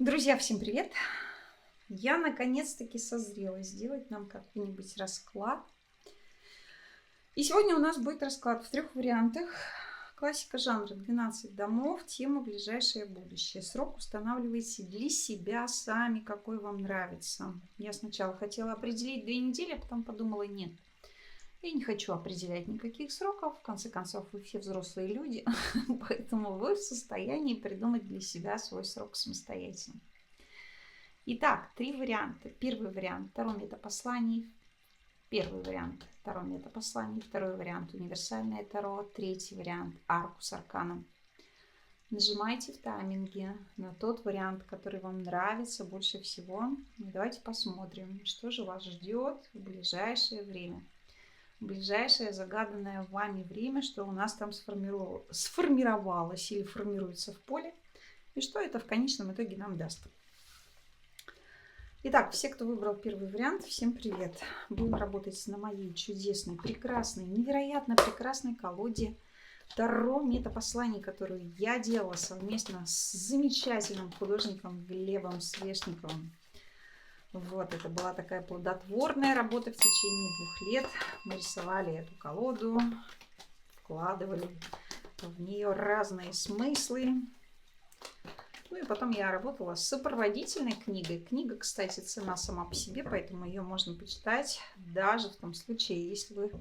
Друзья, всем привет! Я наконец-таки созрела сделать нам какой-нибудь расклад. И сегодня у нас будет расклад в 3 вариантах. Классика жанра 12 домов, тема ближайшее будущее. Срок устанавливайте для себя сами, какой вам нравится. Я сначала хотела определить 2 недели, а потом подумала, нет. Я не хочу определять никаких сроков. В конце концов, вы все взрослые люди, поэтому вы в состоянии придумать для себя свой срок самостоятельно. Итак, 3 варианта. Первый вариант – Таро метапосланий. Первый вариант – Таро метапосланий. Второй вариант – универсальное Таро. Третий вариант – Аркус Аркана. Нажимайте в тайминге на тот вариант, который вам нравится больше всего. И давайте посмотрим, что же вас ждет в ближайшее время. В ближайшее загаданное вами время, что у нас там сформировалось или формируется в поле. И что это в конечном итоге нам даст. Итак, все, кто выбрал первый вариант, всем привет. Будем работать на моей чудесной, прекрасной, невероятно прекрасной колоде Таро метапосланий, которую я делала совместно с замечательным художником Глебом Свешниковым. Вот, это была такая плодотворная работа в течение 2 лет. Мы рисовали эту колоду, вкладывали в нее разные смыслы. Ну и потом я работала с сопроводительной книгой. Книга, кстати, цена сама по себе, поэтому ее можно почитать даже в том случае, если вы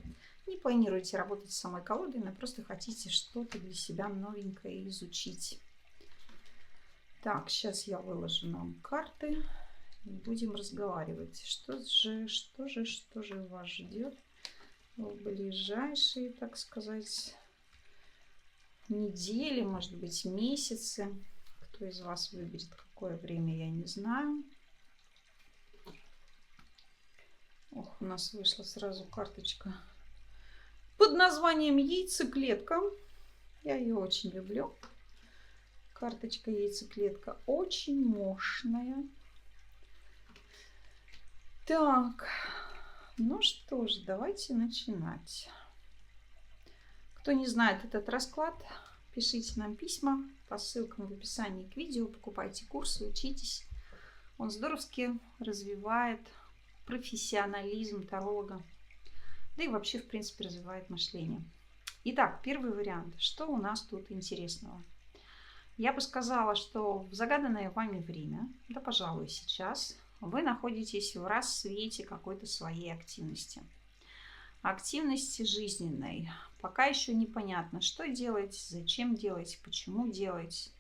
не планируете работать с самой колодой, но просто хотите что-то для себя новенькое изучить. Так, сейчас я выложу нам карты и будем разговаривать. Что же вас ждет в ближайшие, так сказать, недели, может быть, месяцы. Кто из вас выберет какое время, я не знаю. Ох, у нас вышла сразу карточка под названием яйцеклетка. Я ее очень люблю. Карточка яйцеклетка очень мощная. Так, ну что ж, давайте начинать. Кто не знает этот расклад, пишите нам письма по ссылкам в описании к видео, покупайте курсы, учитесь. Он здоровски развивает профессионализм таролога, да и вообще, в принципе, развивает мышление. Итак, первый вариант. Что у нас тут интересного? Я бы сказала, что в загаданное вами время, да, пожалуй, сейчас, вы находитесь в рассвете какой-то своей активности. Активности жизненной. Пока еще непонятно, что делать, зачем делать, почему делать.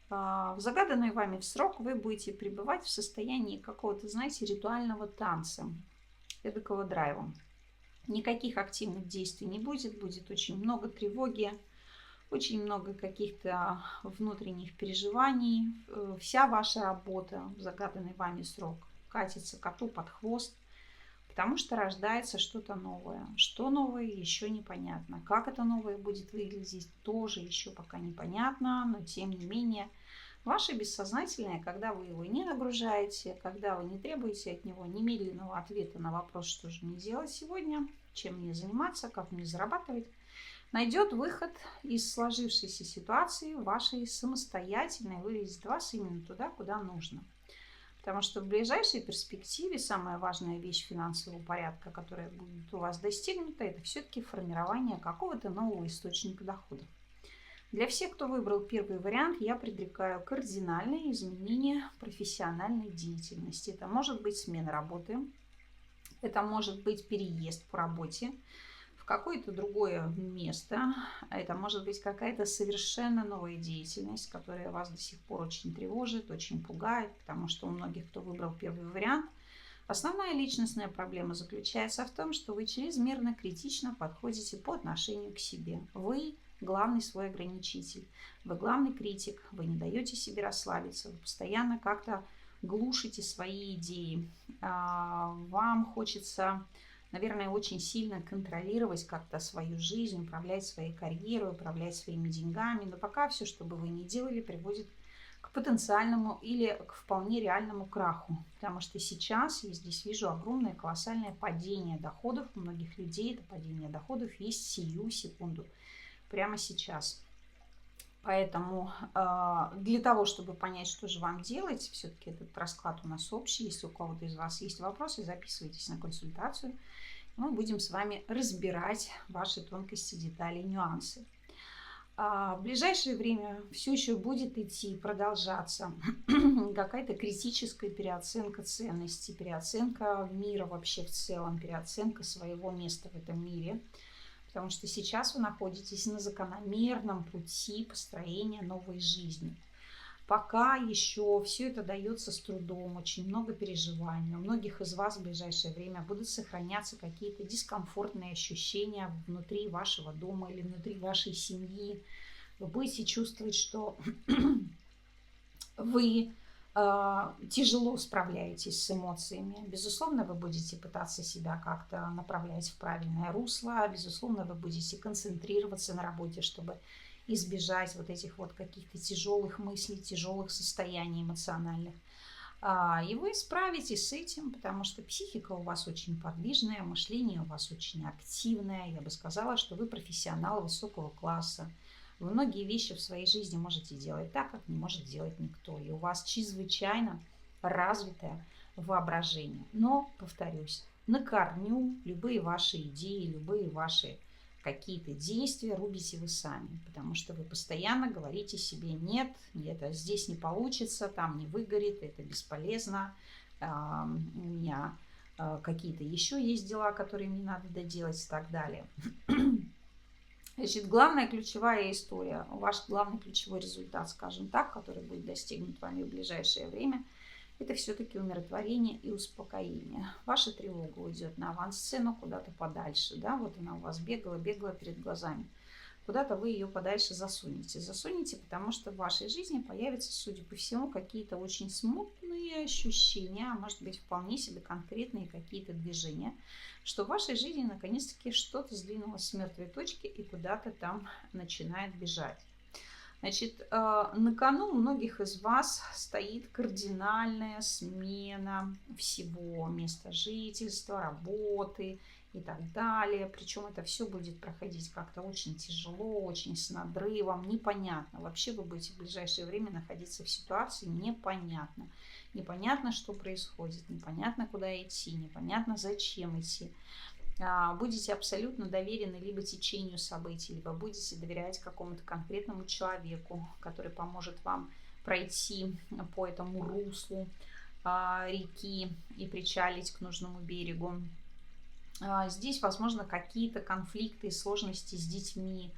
В загаданный вами срок вы будете пребывать в состоянии какого-то, знаете, ритуального танца, эдакого драйва. Никаких активных действий не будет, будет очень много тревоги, очень много каких-то внутренних переживаний. Вся ваша работа в загаданный вами срок катится коту под хвост. Потому что рождается что-то новое. Что новое, еще непонятно. Как это новое будет выглядеть, тоже еще пока непонятно. Но тем не менее, ваше бессознательное, когда вы его не нагружаете, когда вы не требуете от него немедленного ответа на вопрос, что же мне делать сегодня, чем мне заниматься, как мне зарабатывать, найдет выход из сложившейся ситуации вашей самостоятельной, выведет вас именно туда, куда нужно. Потому что в ближайшей перспективе самая важная вещь финансового порядка, которая будет у вас достигнута, это все-таки формирование какого-то нового источника дохода. Для всех, кто выбрал первый вариант, я предрекаю кардинальные изменения профессиональной деятельности. Это может быть смена работы, это может быть переезд по работе в какое-то другое место, это может быть какая-то совершенно новая деятельность, которая вас до сих пор очень тревожит, очень пугает, потому что у многих, кто выбрал первый вариант, основная личностная проблема заключается в том, что вы чрезмерно критично подходите по отношению к себе. Вы главный свой ограничитель, вы главный критик, вы не даете себе расслабиться, вы постоянно как-то глушите свои идеи, вам хочется, наверное, очень сильно контролировать как-то свою жизнь, управлять своей карьерой, управлять своими деньгами. Но пока все, что бы вы ни делали, приводит к потенциальному или к вполне реальному краху. Потому что сейчас я здесь вижу огромное колоссальное падение доходов. У многих людей это падение доходов есть сию секунду, прямо сейчас. Поэтому для того, чтобы понять, что же вам делать, все-таки этот расклад у нас общий. Если у кого-то из вас есть вопросы, записывайтесь на консультацию. Мы будем с вами разбирать ваши тонкости, детали и нюансы. В ближайшее время все еще будет идти, продолжаться какая-то критическая переоценка ценностей, переоценка мира вообще в целом, переоценка своего места в этом мире. Потому что сейчас вы находитесь на закономерном пути построения новой жизни. Пока еще все это дается с трудом, очень много переживаний. У многих из вас в ближайшее время будут сохраняться какие-то дискомфортные ощущения внутри вашего дома или внутри вашей семьи. Вы будете чувствовать, что вы тяжело справляетесь с эмоциями. Безусловно, вы будете пытаться себя как-то направлять в правильное русло. Безусловно, вы будете концентрироваться на работе, чтобы избежать вот этих вот каких-то тяжелых мыслей, тяжелых состояний эмоциональных. И вы справитесь с этим, потому что психика у вас очень подвижная, мышление у вас очень активное. Я бы сказала, что вы профессионал высокого класса. Вы многие вещи в своей жизни можете делать так, как не может делать никто. И у вас чрезвычайно развитое воображение. Но, повторюсь, на корню любые ваши идеи, любые ваши какие-то действия рубите вы сами. Потому что вы постоянно говорите себе: нет, это здесь не получится, там не выгорит, это бесполезно. У меня какие-то еще есть дела, которые мне надо доделать и так далее. Значит, главная ключевая история, ваш главный ключевой результат, скажем так, который будет достигнут вами в ближайшее время, это все-таки умиротворение и успокоение. Ваша тревога уйдет на авансцену куда-то подальше. Да? Вот она у вас бегала перед глазами. Куда-то вы ее подальше засунете. Засунете, потому что в вашей жизни появятся, судя по всему, какие-то очень смутные ощущения, а может быть вполне себе конкретные какие-то движения, что в вашей жизни наконец-таки что-то сдвинулось с мертвой точки и куда-то там начинает бежать. Значит, на кону у многих из вас стоит кардинальная смена всего: места жительства, работы и так далее. Причем это все будет проходить как-то очень тяжело, очень с надрывом, непонятно. Вообще вы будете в ближайшее время находиться в ситуации непонятно. Непонятно, что происходит, непонятно, куда идти, непонятно, зачем идти. Будете абсолютно доверены либо течению событий, либо будете доверять какому-то конкретному человеку, который поможет вам пройти по этому руслу реки и причалить к нужному берегу. Здесь, возможно, какие-то конфликты и сложности с детьми.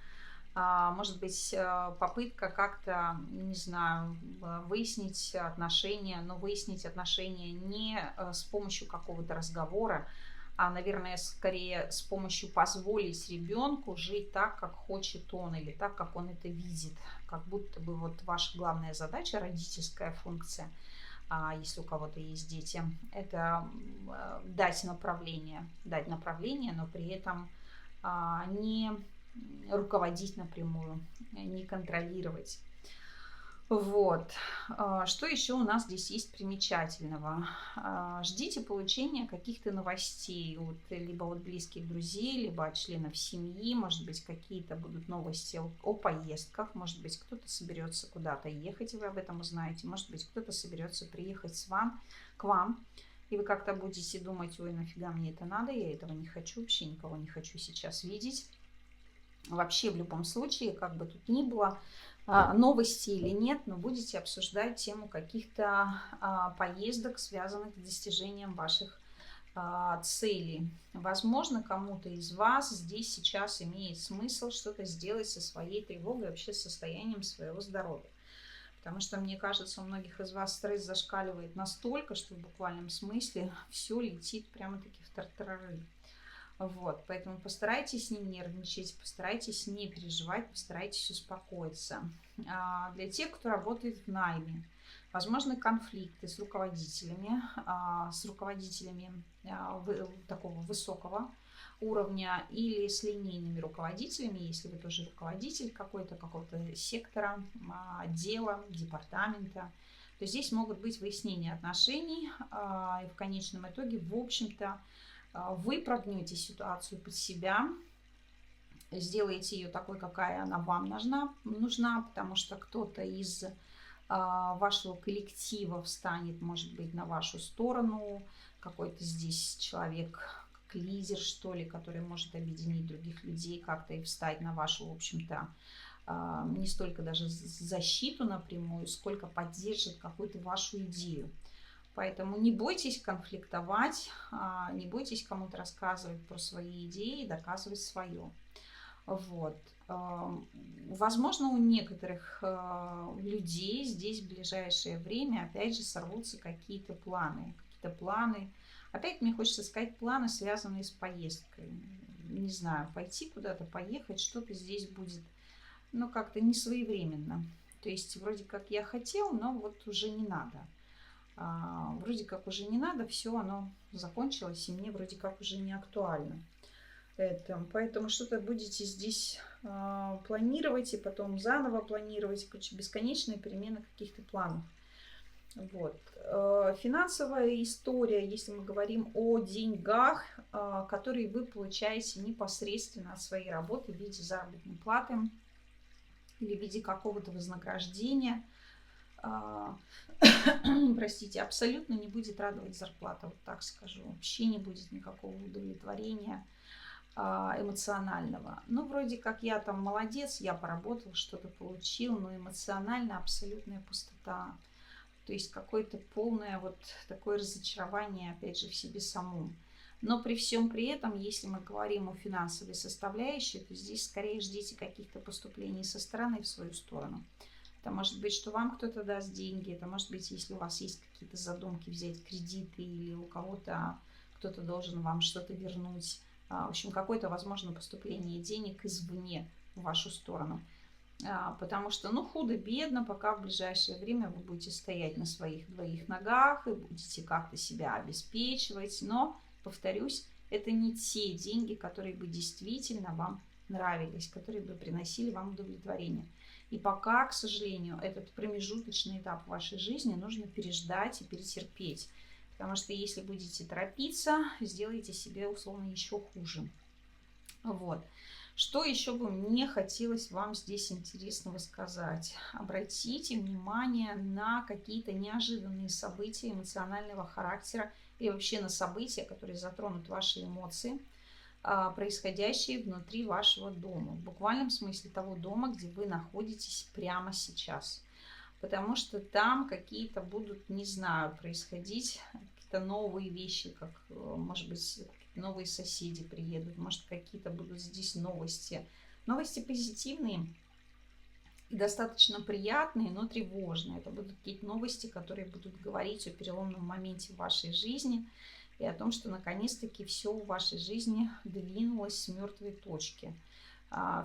Может быть, попытка как-то, не знаю, выяснить отношения, но выяснить отношения не с помощью какого-то разговора, а, наверное, скорее с помощью позволить ребенку жить так, как хочет он, или так, как он это видит. Как будто бы вот ваша главная задача, родительская функция, если у кого-то есть дети, это дать направление, но при этом не руководить напрямую, не контролировать. Вот. Что еще у нас здесь есть примечательного? Ждите получения каких-то новостей, либо от близких друзей, либо от членов семьи. Может быть, какие-то будут новости о поездках. Может быть, кто-то соберется куда-то ехать, вы об этом узнаете. Может быть, кто-то соберется приехать к вам. И вы как-то будете думать: ой, нафига мне это надо, я этого не хочу, вообще никого не хочу сейчас видеть. Вообще, в любом случае, как бы тут ни было, новости или нет, но будете обсуждать тему каких-то поездок, связанных с достижением ваших целей. Возможно, кому-то из вас здесь сейчас имеет смысл что-то сделать со своей тревогой, вообще с состоянием своего здоровья. Потому что, мне кажется, у многих из вас стресс зашкаливает настолько, что в буквальном смысле все летит прямо-таки в тартарары. Вот, поэтому постарайтесь не нервничать, постарайтесь не переживать, постарайтесь успокоиться. Для тех, кто работает в найме, возможны конфликты с руководителями такого высокого уровня или с линейными руководителями, если вы тоже руководитель какого-то сектора, отдела, департамента, то здесь могут быть выяснения отношений, и в конечном итоге, в общем-то, вы прогнете ситуацию под себя сделаете ее такой, какая она вам нужна, потому что кто-то из вашего коллектива встанет, может быть, на вашу сторону, какой-то здесь человек, как лидер, что ли, который может объединить других людей, как-то и встать на вашу, в общем-то, не столько даже защиту напрямую, сколько поддержит какую-то вашу идею. Поэтому не бойтесь конфликтовать, не бойтесь кому-то рассказывать про свои идеи, доказывать свое. Вот. Возможно, у некоторых людей здесь в ближайшее время опять же сорвутся какие-то планы. Опять мне хочется сказать, планы, связанные с поездкой. Не знаю, пойти куда-то, поехать, что-то здесь будет, ну, как-то не своевременно. То есть, вроде как я хотел, но вот уже не надо. Вроде как уже не надо, все, оно закончилось, и мне вроде как уже не актуально. Поэтому что-то будете здесь планировать и потом заново планировать. Короче, бесконечные перемены каких-то планов. Вот. Финансовая история, если мы говорим о деньгах, которые вы получаете непосредственно от своей работы в виде заработной платы или в виде какого-то вознаграждения. Простите, абсолютно не будет радовать зарплата, вот так скажу. Вообще не будет никакого удовлетворения эмоционального. Ну, вроде как я там молодец, я поработал, что-то получил, но эмоционально абсолютная пустота. То есть какое-то полное вот такое разочарование, опять же, в себе самом. Но при всем при этом, если мы говорим о финансовой составляющей, то здесь скорее ждите каких-то поступлений со стороны в свою сторону. Это может быть, что вам кто-то даст деньги, это может быть, если у вас есть какие-то задумки взять кредиты или у кого-то кто-то должен вам что-то вернуть. В общем, какое-то, возможно, поступление денег извне в вашу сторону. Потому что, ну, худо-бедно, пока в ближайшее время вы будете стоять на своих двоих ногах и будете как-то себя обеспечивать. Но, повторюсь, это не те деньги, которые бы действительно вам нравились, которые бы приносили вам удовлетворение. И пока, к сожалению, этот промежуточный этап вашей жизни нужно переждать и перетерпеть. Потому что если будете торопиться, сделаете себе условно еще хуже. Вот. Что еще бы мне хотелось вам здесь интересного сказать? Обратите внимание на какие-то неожиданные события эмоционального характера и вообще на события, которые затронут ваши эмоции, происходящие внутри вашего дома. В буквальном смысле того дома, где вы находитесь прямо сейчас. Потому что там какие-то будут, не знаю, происходить какие-то новые вещи, как, может быть, новые соседи приедут, может, какие-то будут здесь новости. Новости позитивные и достаточно приятные, но тревожные. Это будут какие-то новости, которые будут говорить о переломном моменте в вашей жизни и о том, что наконец-таки все в вашей жизни двинулось с мертвой точки.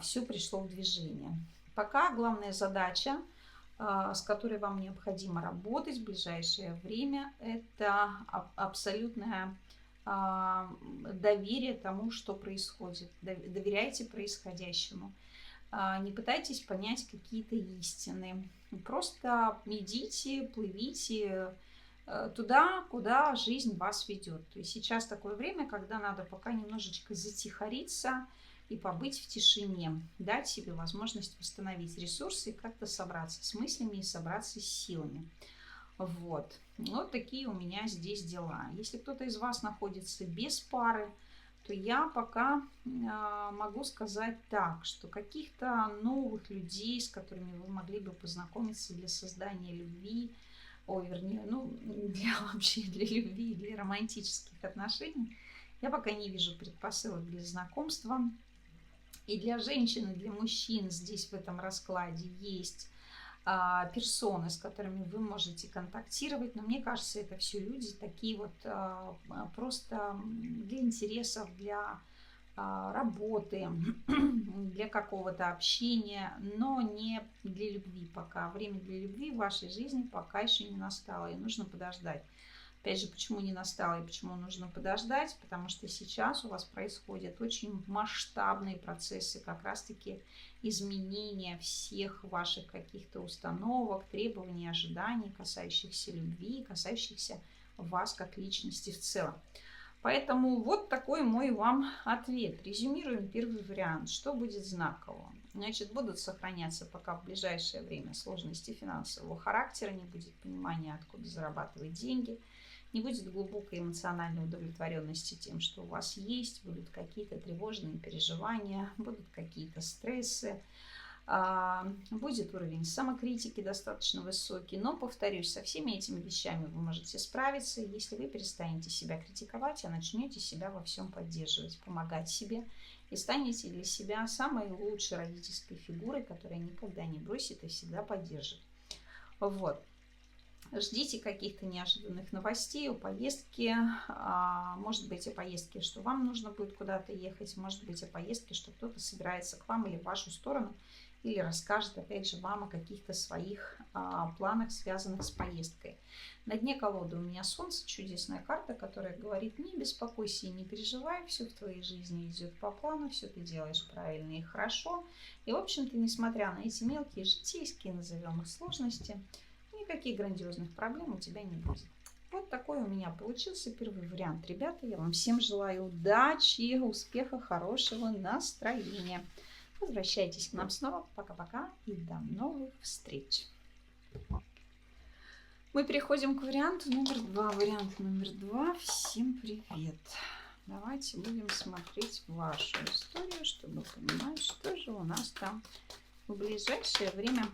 Все пришло в движение. Пока главная задача, с которой вам необходимо работать в ближайшее время, это абсолютное доверие тому, что происходит. Доверяйте происходящему. Не пытайтесь понять какие-то истины. Просто идите, плывите туда, куда жизнь вас ведет. То есть сейчас такое время, когда надо пока немножечко затихариться и побыть в тишине, дать себе возможность восстановить ресурсы и как-то собраться с мыслями и собраться с силами. Вот. Вот такие у меня здесь дела. Если кто-то из вас находится без пары, то я пока могу сказать так, что каких-то новых людей, с которыми вы могли бы познакомиться для создания любви, вообще для любви, для романтических отношений, я пока не вижу предпосылок для знакомства. И для женщин, и для мужчин здесь в этом раскладе есть персоны, с которыми вы можете контактировать. Но мне кажется, это все люди такие вот просто для интересов, для работы, для какого-то общения, но не для любви пока. Время для любви в вашей жизни пока еще не настало, и нужно подождать. Опять же, почему не настало и почему нужно подождать? Потому что сейчас у вас происходят очень масштабные процессы, как раз-таки изменения всех ваших каких-то установок, требований, ожиданий, касающихся любви, касающихся вас как личности в целом. Поэтому вот такой мой вам ответ. Резюмируем первый вариант. Что будет знаково? Значит, будут сохраняться пока в ближайшее время сложности финансового характера, не будет понимания, откуда зарабатывать деньги, не будет глубокой эмоциональной удовлетворенности тем, что у вас есть, будут какие-то тревожные переживания, будут какие-то стрессы, будет уровень самокритики достаточно высокий. Но, повторюсь, со всеми этими вещами вы можете справиться, если вы перестанете себя критиковать, а начнете себя во всем поддерживать, помогать себе и станете для себя самой лучшей родительской фигурой, которая никогда не бросит и всегда поддержит. Вот. Ждите каких-то неожиданных новостей о поездке. Может быть, о поездке, что вам нужно будет куда-то ехать. Может быть, о поездке, что кто-то собирается к вам или в вашу сторону. Или расскажет, опять же, вам о каких-то своих планах, связанных с поездкой. На дне колоды у меня Солнце, чудесная карта, которая говорит: не беспокойся и не переживай, все в твоей жизни идет по плану, все ты делаешь правильно и хорошо. И, в общем-то, несмотря на эти мелкие житейские, назовем их, сложности, никаких грандиозных проблем у тебя не будет. Вот такой у меня получился первый вариант. Ребята, я вам всем желаю удачи, успеха, хорошего настроения. Возвращайтесь к нам снова. Пока-пока и до новых встреч. Мы переходим к варианту номер 2. Вариант номер 2. Всем привет. Давайте будем смотреть вашу историю, чтобы понимать, что же у нас там в ближайшее время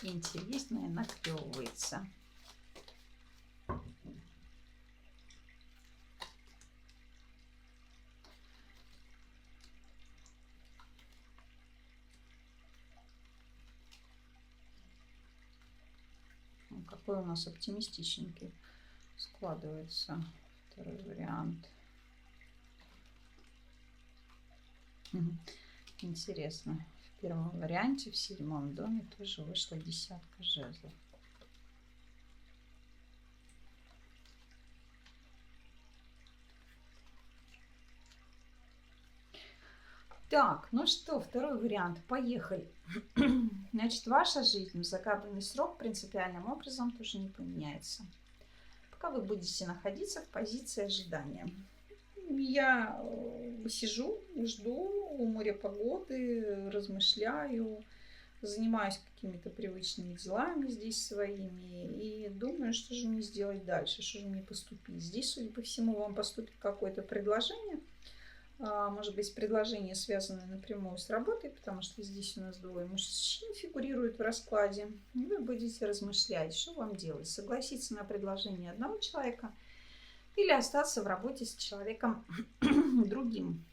интересное наклевывается. Какой у нас оптимистичненький складывается второй вариант. Интересно. В первом варианте, в 7-м доме, тоже вышла десятка жезлов. Так, ну что, второй вариант. Поехали. Значит, ваша жизнь в загаданный срок принципиальным образом тоже не поменяется. Пока вы будете находиться в позиции ожидания. Я сижу, жду у моря погоды, размышляю, занимаюсь какими-то привычными делами здесь своими и думаю, что же мне сделать дальше, что же мне поступить. Здесь, судя по всему, вам поступит какое-то предложение. Может быть, предложение, связанное напрямую с работой, потому что здесь у нас двое мужчин фигурируют в раскладе. И вы будете размышлять, что вам делать. Согласиться на предложение одного человека или остаться в работе с человеком другим.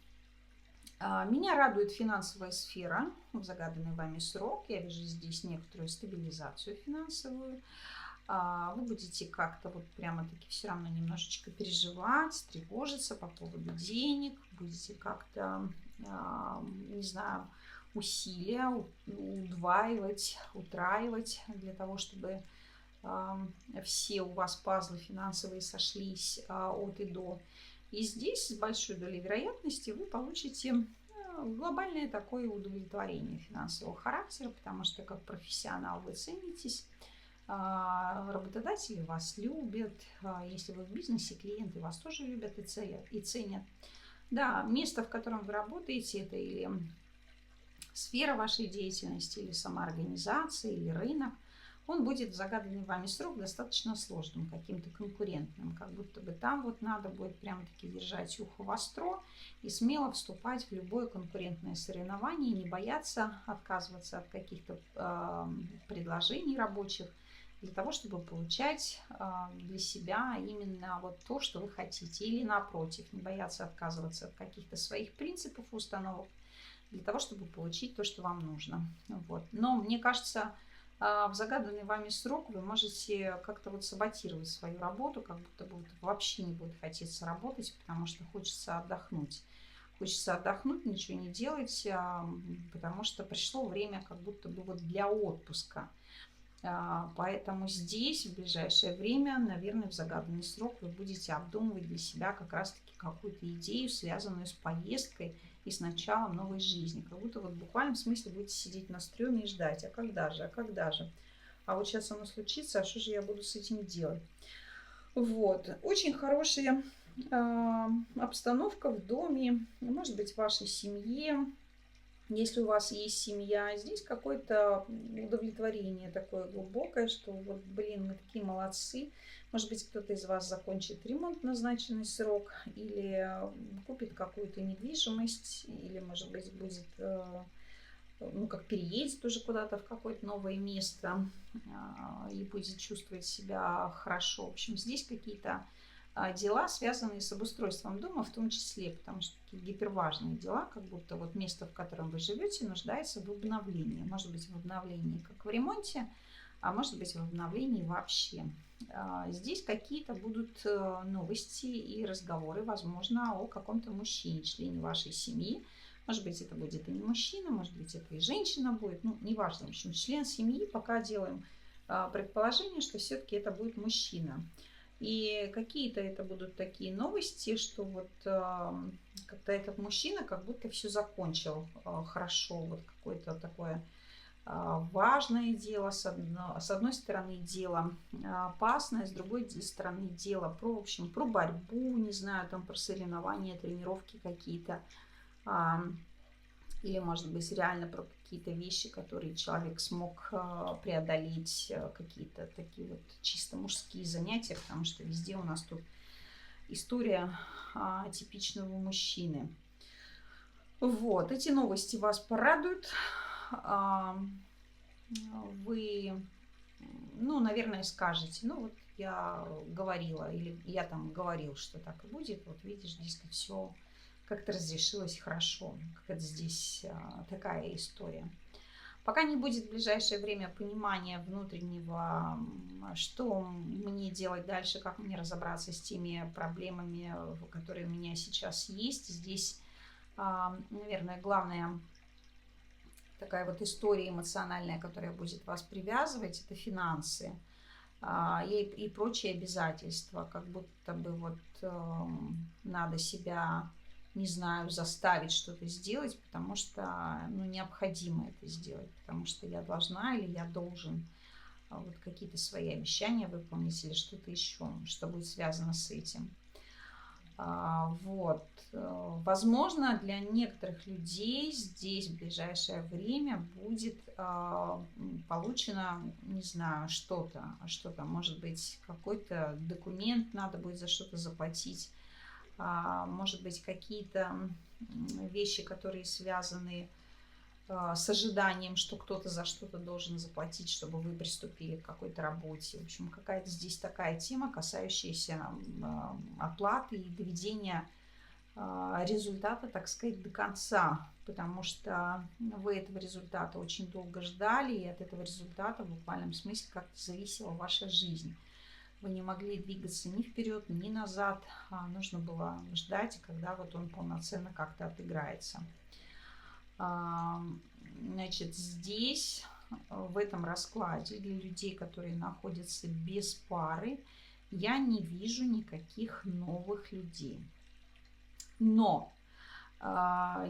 Меня радует финансовая сфера в загаданный вами срок. Я вижу здесь некоторую стабилизацию финансовую. Вы будете как-то вот прямо-таки все равно немножечко переживать, тревожиться по поводу денег. Будете как-то, не знаю, усилия удваивать, утраивать для того, чтобы все у вас пазлы финансовые сошлись от и до. И здесь с большой долей вероятности вы получите глобальное такое удовлетворение финансового характера, потому что как профессионал вы ценитесь. Работодатели вас любят, если вы в бизнесе, клиенты вас тоже любят и ценят. Да, место, в котором вы работаете, это или сфера вашей деятельности, или самоорганизация, или рынок, он будет в загаданный вами срок достаточно сложным, каким-то конкурентным, как будто бы там вот надо будет прямо-таки держать ухо востро и смело вступать в любое конкурентное соревнование, не бояться отказываться от каких-то предложений рабочих, для того, чтобы получать для себя именно вот то, что вы хотите. Или напротив, не бояться отказываться от каких-то своих принципов, установок, для того, чтобы получить то, что вам нужно. Вот. Но мне кажется, в загаданный вами срок вы можете как-то вот саботировать свою работу, как будто бы вообще не будет хотеться работать, потому что хочется отдохнуть. Хочется отдохнуть, ничего не делать, потому что пришло время как будто бы вот для отпуска. Поэтому здесь в ближайшее время, наверное, в загаданный срок вы будете обдумывать для себя как раз-таки какую-то идею, связанную с поездкой и с началом новой жизни. Как будто вот в буквальном смысле будете сидеть на стреме и ждать, а когда же, а когда же? А вот сейчас оно случится, а что же я буду с этим делать? Вот. Очень хорошие обстановка в доме, может быть, в вашей семье. Если у вас есть семья, здесь какое-то удовлетворение такое глубокое, что вот, блин, мы такие молодцы. Может быть, кто-то из вас закончит ремонт в назначенный срок, или купит какую-то недвижимость, или, может быть, будет, ну, как переедет уже куда-то в какое-то новое место и будет чувствовать себя хорошо. В общем, здесь какие-то дела, связанные с обустройством дома в том числе, потому что такие гиперважные дела, как будто вот место, в котором вы живете, нуждается в обновлении. Может быть, в обновлении как в ремонте, а может быть, в обновлении вообще. Здесь какие-то будут новости и разговоры, возможно, о каком-то мужчине, члене вашей семьи. Может быть, это будет и не мужчина, может быть, это и женщина будет. Ну, неважно, в общем, член семьи. Пока делаем предположение, что все-таки это будет мужчина. И какие-то это будут такие новости, что вот как-то этот мужчина как будто все закончил хорошо. Вот какое-то такое важное дело, с одной стороны, дело опасное, с другой стороны, дело про, в общем, про борьбу, не знаю, там про соревнования, тренировки какие-то. Или, может быть, реально про какие-то вещи, которые человек смог преодолеть, какие-то такие вот чисто мужские занятия, потому что везде у нас тут история типичного мужчины. Вот, эти новости вас порадуют. Вы, ну, наверное, скажете, ну, вот я говорила, или я там говорил, что так и будет. Вот видишь, здесь все как-то разрешилось хорошо, как это здесь такая история. Пока не будет в ближайшее время понимания внутреннего, что мне делать дальше, как мне разобраться с теми проблемами, которые у меня сейчас есть. Здесь, наверное, главная такая вот история эмоциональная, которая будет вас привязывать, это финансы и прочие обязательства. Как будто бы вот надо себя, не знаю, заставить что-то сделать, потому что, ну, необходимо это сделать, потому что я должна или я должен вот какие-то свои обещания выполнить или что-то еще, что будет связано с этим. Вот. Возможно, для некоторых людей здесь в ближайшее время будет получено, не знаю, что-то, может быть, какой-то документ, надо будет за что-то заплатить, может быть, какие-то вещи, которые связаны с ожиданием, что кто-то за что-то должен заплатить, чтобы вы приступили к какой-то работе. В общем, какая-то здесь такая тема, касающаяся оплаты и доведения результата, так сказать, до конца, потому что вы этого результата очень долго ждали, и от этого результата в буквальном смысле как-то зависела ваша жизнь. Вы не могли двигаться ни вперед, ни назад, нужно было ждать, когда вот он полноценно как-то отыграется. Значит, здесь, в этом раскладе, для людей, которые находятся без пары, я не вижу никаких новых людей. Но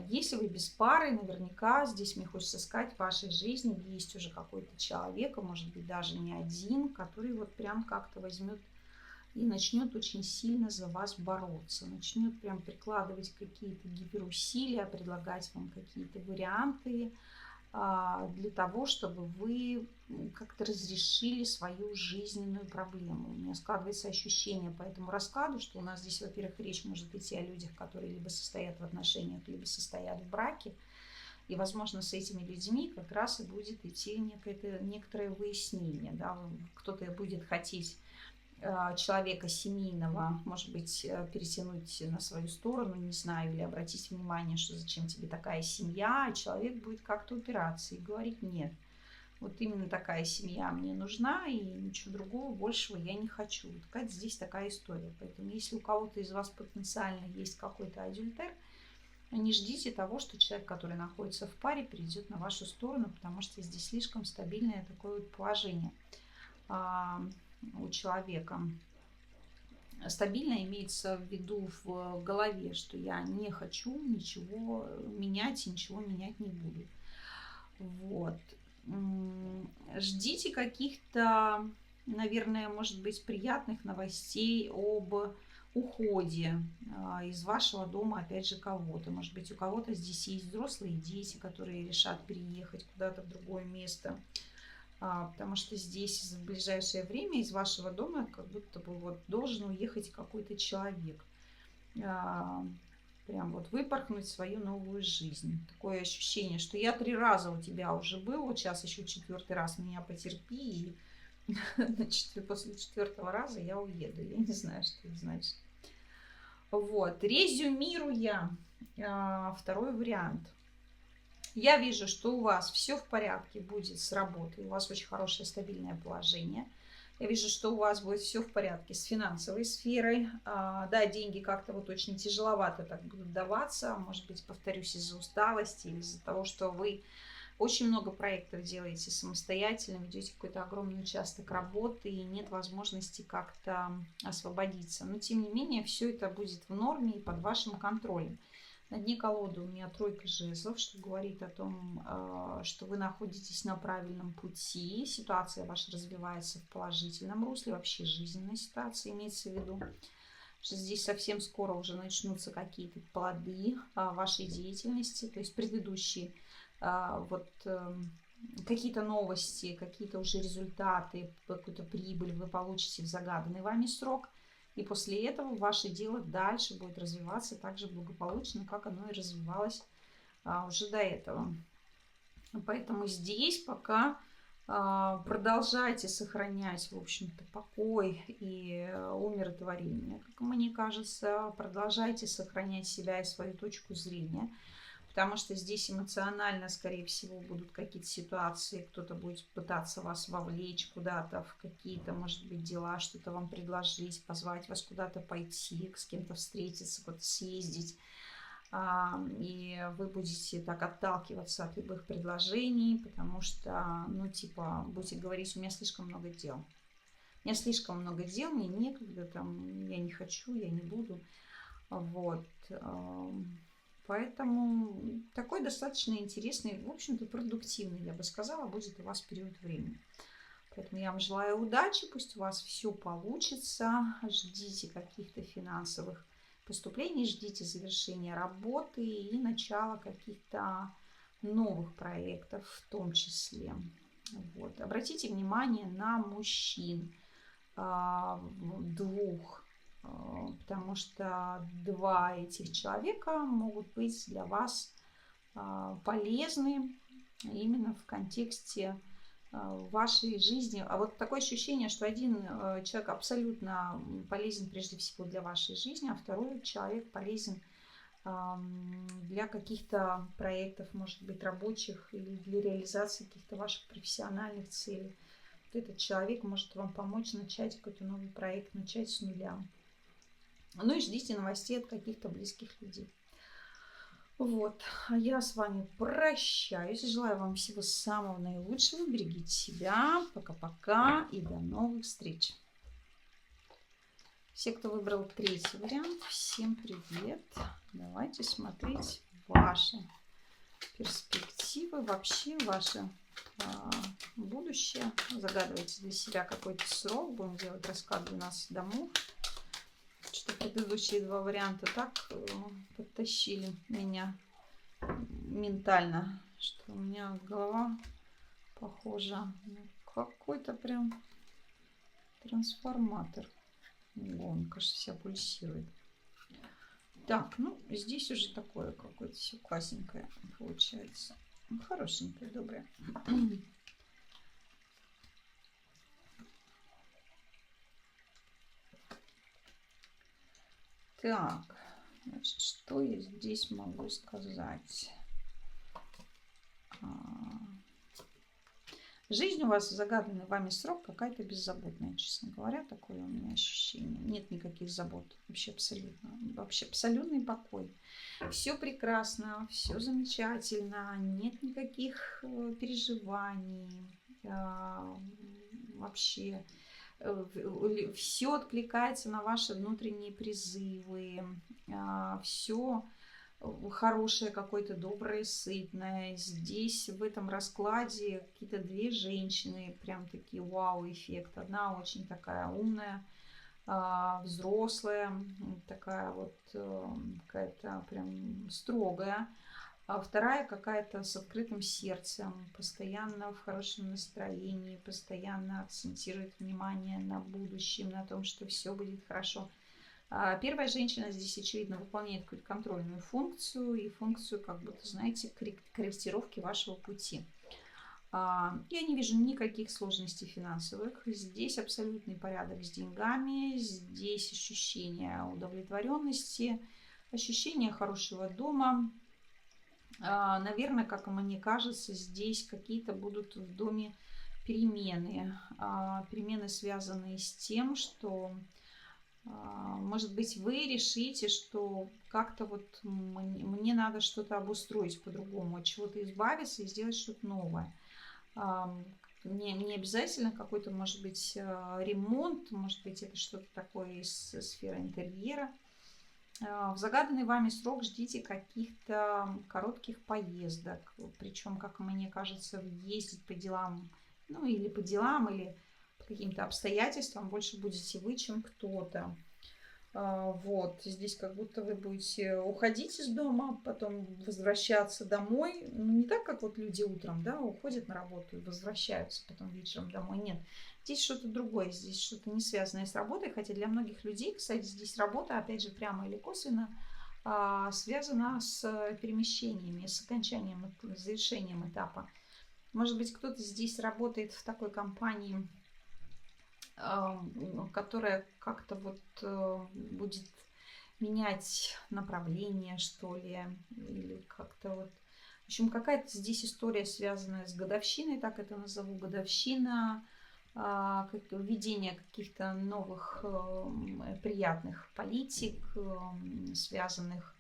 если вы без пары, наверняка здесь мне хочется сказать, в вашей жизни есть уже какой-то человек, а может быть даже не один, который вот прям как-то возьмет и начнет очень сильно за вас бороться, начнет прям прикладывать какие-то гиперусилия, предлагать вам какие-то варианты для того, чтобы вы как-то разрешили свою жизненную проблему. У меня складывается ощущение по этому раскладу, что у нас здесь, во-первых, речь может идти о людях, которые либо состоят в отношениях, либо состоят в браке. И, возможно, с этими людьми как раз и будет идти некоторое выяснение. Да? Кто-то будет хотеть человека семейного, может быть, перетянуть на свою сторону, не знаю, или обратить внимание, что зачем тебе такая семья, а человек будет как-то упираться и говорить нет. Вот именно такая семья мне нужна, и ничего другого, большего я не хочу. Вот какая-то здесь такая история. Поэтому если у кого-то из вас потенциально есть какой-то адюльтер, не ждите того, что человек, который находится в паре, перейдет на вашу сторону, потому что здесь слишком стабильное такое вот положение у человека. Стабильно имеется в виду в голове, что я не хочу ничего менять и ничего менять не буду. Вот. Ждите каких-то, наверное, может быть, приятных новостей об уходе из вашего дома, опять же, кого-то. Может быть, у кого-то здесь есть взрослые дети, которые решат переехать куда-то в другое место. Потому что здесь в ближайшее время из вашего дома как будто бы вот должен уехать какой-то человек. Прям вот выпорхнуть в свою новую жизнь. Такое ощущение, что я 3 раза у тебя уже был, вот сейчас еще 4-й раз меня потерпи, и после 4-го раза я уеду. Я не знаю, что это значит. Вот, резюмируя, второй вариант. Я вижу, что у вас все в порядке будет с работой, у вас очень хорошее стабильное положение. Я вижу, что у вас будет все в порядке с финансовой сферой. Да, деньги как-то вот очень тяжеловато так будут даваться. Может быть, повторюсь, из-за усталости или из-за того, что вы очень много проектов делаете самостоятельно, ведете какой-то огромный участок работы и нет возможности как-то освободиться. Но, тем не менее, все это будет в норме и под вашим контролем. На дне колоды у меня 3 жезлов, что говорит о том, что вы находитесь на правильном пути. Ситуация ваша развивается в положительном русле, вообще жизненная ситуация имеется в виду. Что здесь совсем скоро уже начнутся какие-то плоды вашей деятельности, то есть предыдущие какие-то новости, какие-то уже результаты, какую-то прибыль вы получите в загаданный вами срок. И после этого ваше дело дальше будет развиваться так же благополучно, как оно и развивалось уже до этого. Поэтому здесь пока продолжайте сохранять, в общем-то, покой и умиротворение, как мне кажется. Продолжайте сохранять себя и свою точку зрения. Потому что здесь эмоционально, скорее всего, будут какие-то ситуации, кто-то будет пытаться вас вовлечь куда-то в какие-то, может быть, дела, что-то вам предложить, позвать вас куда-то пойти, с кем-то встретиться, куда-то съездить. И вы будете так отталкиваться от любых предложений, потому что, ну, типа, будете говорить, у меня слишком много дел. У меня слишком много дел, мне некогда, там, я не хочу, я не буду. Вот. Поэтому такой достаточно интересный, в общем-то, продуктивный, я бы сказала, будет у вас период времени. Поэтому я вам желаю удачи, пусть у вас все получится. Ждите каких-то финансовых поступлений, ждите завершения работы и начала каких-то новых проектов в том числе. Вот. Обратите внимание на мужчин, 2. Потому что 2 этих человека могут быть для вас полезны именно в контексте вашей жизни. А вот такое ощущение, что один человек абсолютно полезен прежде всего для вашей жизни, а второй человек полезен для каких-то проектов, может быть, рабочих или для реализации каких-то ваших профессиональных целей. Вот этот человек может вам помочь начать какой-то новый проект, начать с нуля. Ну и ждите новостей от каких-то близких людей. Вот. А я с вами прощаюсь. Желаю вам всего самого наилучшего. Берегите себя. Пока-пока и до новых встреч. Все, кто выбрал 3-й вариант, всем привет. Давайте смотреть ваши перспективы, вообще ваше будущее. Загадывайте для себя какой-то срок. Будем делать расклад 12 домов. Что предыдущие 2 варианта так подтащили меня ментально, что у меня голова похожа на какой-то прям трансформатор. Гонка же вся пульсирует. Так, ну здесь уже такое какое-то все классненькое получается. Хорошенькое, доброе. Так, значит, что я здесь могу сказать? Жизнь у вас в загаданный вами срок какая-то беззаботная, честно говоря, такое у меня ощущение. Нет никаких забот, вообще абсолютно. Вообще абсолютный покой. Все прекрасно, все замечательно, нет никаких переживаний. Вообще все откликается на ваши внутренние призывы, все хорошее, какое-то доброе, сытное. Здесь в этом раскладе какие-то 2 женщины, прям такие вау-эффект. Одна очень такая умная, взрослая, такая вот какая-то прям строгая. А вторая какая-то с открытым сердцем, постоянно в хорошем настроении, постоянно акцентирует внимание на будущем, на том, что все будет хорошо. Первая женщина здесь, очевидно, выполняет какую-то контрольную функцию и функцию, как будто, знаете, корректировки вашего пути. Я не вижу никаких сложностей финансовых. Здесь абсолютный порядок с деньгами, здесь ощущение удовлетворенности, ощущение хорошего дома. Наверное, как мне кажется, здесь какие-то будут в доме перемены. Перемены, связанные с тем, что, может быть, вы решите, что как-то вот мне надо что-то обустроить по-другому, от чего-то избавиться и сделать что-то новое. Не обязательно какой-то, может быть, ремонт, может быть, это что-то такое из сферы интерьера. В загаданный вами срок ждите каких-то коротких поездок. Причем, как мне кажется, ездить по делам, ну или по делам, или по каким-то обстоятельствам больше будете вы, чем кто-то. Вот, здесь как будто вы будете уходить из дома, потом возвращаться домой. Ну, не так, как вот люди утром, да, уходят на работу и возвращаются потом вечером домой. Нет, здесь что-то другое, здесь что-то не связанное с работой. Хотя для многих людей, кстати, здесь работа, опять же, прямо или косвенно, связана с перемещениями, с окончанием, с завершением этапа. Может быть, кто-то здесь работает в такой компании, которая как-то вот будет менять направление, что ли, или как-то вот... В общем, какая-то здесь история, связанная с годовщиной, так это назову, годовщина, введение каких-то новых приятных политик, связанных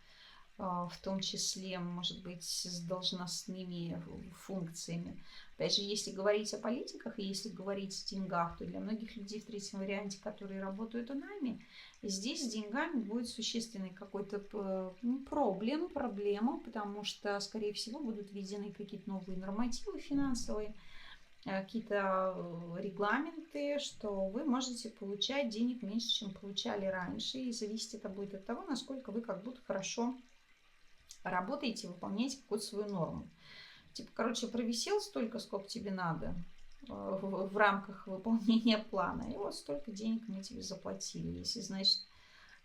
в том числе, может быть, с должностными функциями. Опять же, если говорить о политиках и если говорить о деньгах, то для многих людей в третьем варианте, которые работают у нами, здесь с деньгами будет существенный какой-то проблема, потому что, скорее всего, будут введены какие-то новые нормативы финансовые, какие-то регламенты, что вы можете получать денег меньше, чем получали раньше. И зависит это будет от того, насколько вы как будто хорошо работаете, выполняете какую-то свою норму. Типа, короче, провисел столько, сколько тебе надо в рамках выполнения плана, и вот столько денег мы тебе заплатили. Если, значит,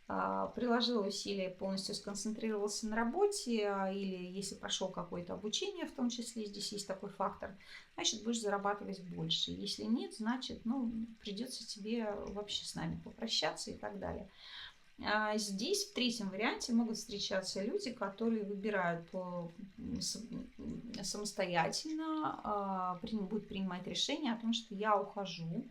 приложил усилия, полностью сконцентрировался на работе, или если прошел какое-то обучение, в том числе здесь есть такой фактор, значит, будешь зарабатывать больше. Если нет, значит, ну, придется тебе вообще с нами попрощаться и так далее. Здесь в третьем варианте могут встречаться люди, которые выбирают самостоятельно, будут принимать решение о том, что я ухожу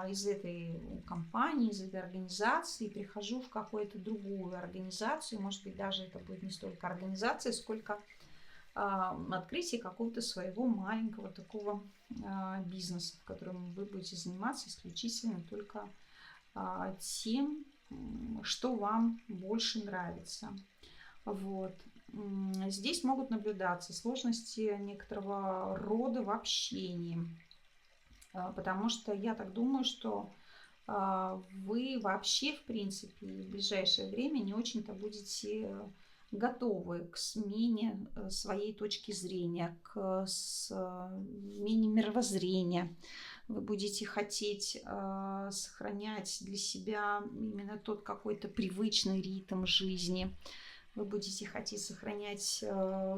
из этой компании, из этой организации, прихожу в какую-то другую организацию. Может быть, даже это будет не столько организация, сколько открытие какого-то своего маленького такого бизнеса, в котором вы будете заниматься исключительно только тем, что вам больше нравится. Вот. Здесь могут наблюдаться сложности некоторого рода в общении, потому что я так думаю, что вы вообще, в принципе, в ближайшее время не очень-то будете готовы к смене своей точки зрения, к смене мировоззрения. Вы будете хотеть сохранять для себя именно тот какой-то привычный ритм жизни. Вы будете хотеть сохранять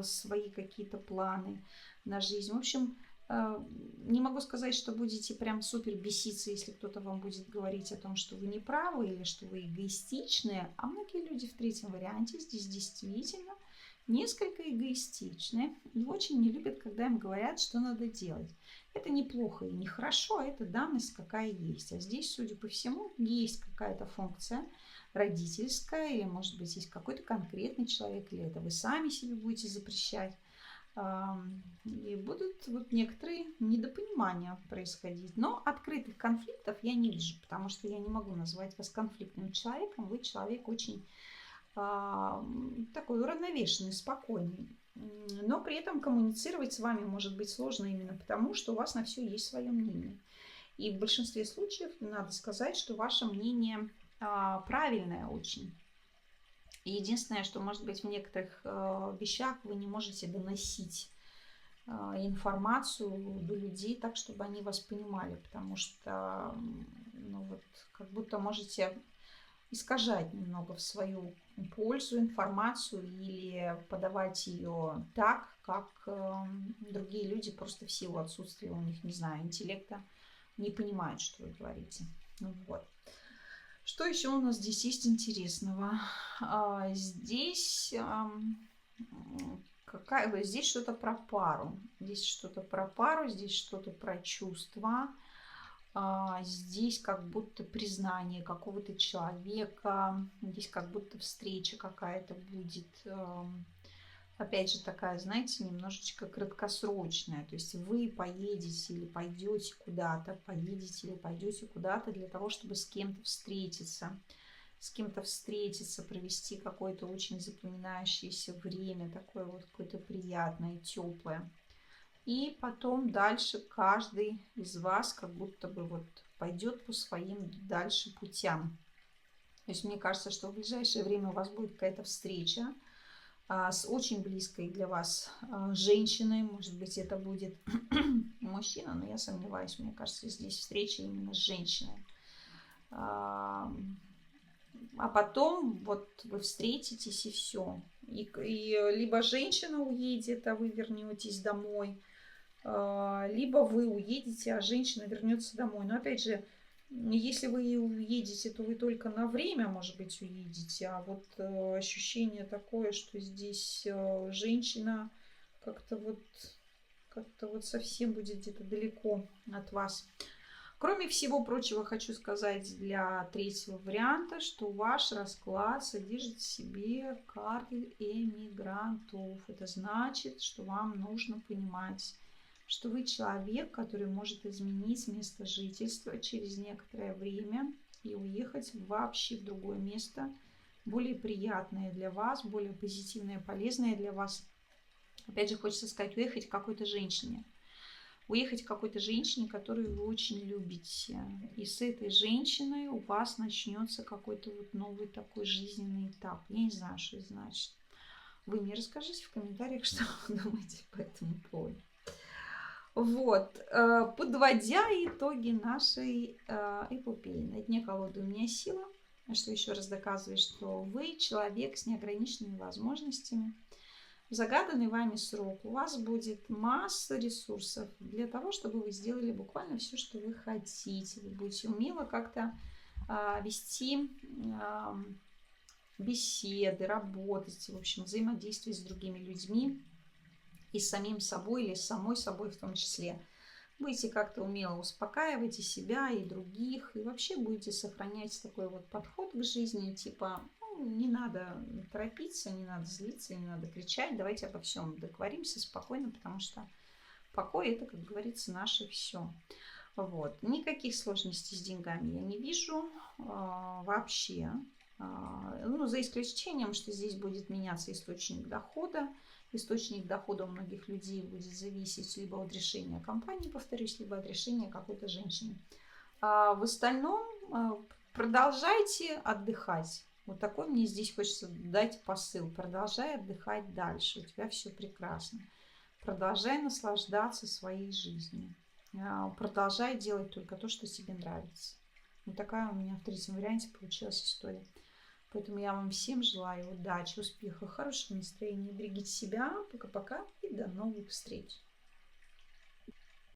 свои какие-то планы на жизнь. В общем, не могу сказать, что будете прям супер беситься, если кто-то вам будет говорить о том, что вы не правы или что вы эгоистичны. А многие люди в третьем варианте здесь действительно несколько эгоистичны и очень не любят, когда им говорят, что надо делать. Это неплохо и нехорошо, это данность какая есть. А здесь, судя по всему, есть какая-то функция родительская, или, может быть, есть какой-то конкретный человек, или это вы сами себе будете запрещать. И будут вот некоторые недопонимания происходить. Но открытых конфликтов я не вижу, потому что я не могу назвать вас конфликтным человеком. Вы человек очень такой уравновешенный, спокойный. Но при этом коммуницировать с вами может быть сложно именно потому, что у вас на все есть свое мнение. И в большинстве случаев надо сказать, что ваше мнение правильное очень. И единственное, что, может быть, в некоторых вещах вы не можете доносить информацию до людей так, чтобы они вас понимали, потому что, ну вот, как будто можете искажать немного в свою пользу информацию или подавать ее так, как другие люди просто в силу отсутствия у них, не знаю, интеллекта не понимают, что вы говорите. Вот. Что еще у нас здесь есть интересного? Здесь здесь что-то про пару. Здесь что-то про пару, здесь что-то про чувства. Здесь как будто признание какого-то человека. Здесь как будто встреча какая-то будет. Опять же, такая, знаете, немножечко краткосрочная. То есть вы поедете или пойдете куда-то, для того, чтобы с кем-то встретиться. Провести какое-то очень запоминающееся время, такое вот какое-то приятное, теплое. И потом дальше каждый из вас как будто бы вот пойдет по своим дальше путям. То есть мне кажется, что в ближайшее время у вас будет какая-то встреча с очень близкой для вас женщиной. Может быть, это будет мужчина, но я сомневаюсь. Мне кажется, здесь встреча именно с женщиной. А потом вот вы встретитесь и все. И либо женщина уедет, а вы вернетесь домой, либо вы уедете, а женщина вернется домой. Но опять же, если вы уедете, то вы только на время, может быть, уедете. А вот ощущение такое, что здесь женщина как-то вот совсем будет где-то далеко от вас. Кроме всего прочего, хочу сказать для третьего варианта, что ваш расклад содержит в себе карты эмигрантов. Это значит, что вам нужно понимать, что вы человек, который может изменить место жительства через некоторое время и уехать вообще в другое место, более приятное для вас, более позитивное, полезное для вас. Опять же, хочется сказать, уехать к какой-то женщине. Уехать к какой-то женщине, которую вы очень любите. И с этой женщиной у вас начнется какой-то вот новый такой жизненный этап. Я не знаю, что это значит. Вы мне расскажите в комментариях, что вы думаете по этому поводу. Вот, подводя итоги нашей эпопеи. На дне колоды у меня сила, что еще раз доказывает, что вы человек с неограниченными возможностями. В загаданный вами срок у вас будет масса ресурсов для того, чтобы вы сделали буквально все, что вы хотите. Вы будете умело как-то вести беседы, работать, в общем, взаимодействовать с другими людьми и с самим собой или с самой собой в том числе. Будете как-то умело успокаивать и себя, и других, и вообще будете сохранять такой вот подход к жизни, типа, не надо торопиться, не надо злиться, не надо кричать, давайте обо всем договоримся спокойно, потому что покой – это, как говорится, наше все. Вот. Никаких сложностей с деньгами я не вижу вообще. Ну, за исключением, что здесь будет меняться источник дохода. Источник дохода у многих людей будет зависеть либо от решения компании, повторюсь, либо от решения какой-то женщины. А в остальном продолжайте отдыхать. Вот такой мне здесь хочется дать посыл. Продолжай отдыхать дальше. У тебя все прекрасно. Продолжай наслаждаться своей жизнью. Продолжай делать только то, что тебе нравится. Вот такая у меня в третьем варианте получилась история. Поэтому я вам всем желаю удачи, успеха, хорошего настроения. Берегите себя. Пока-пока и до новых встреч.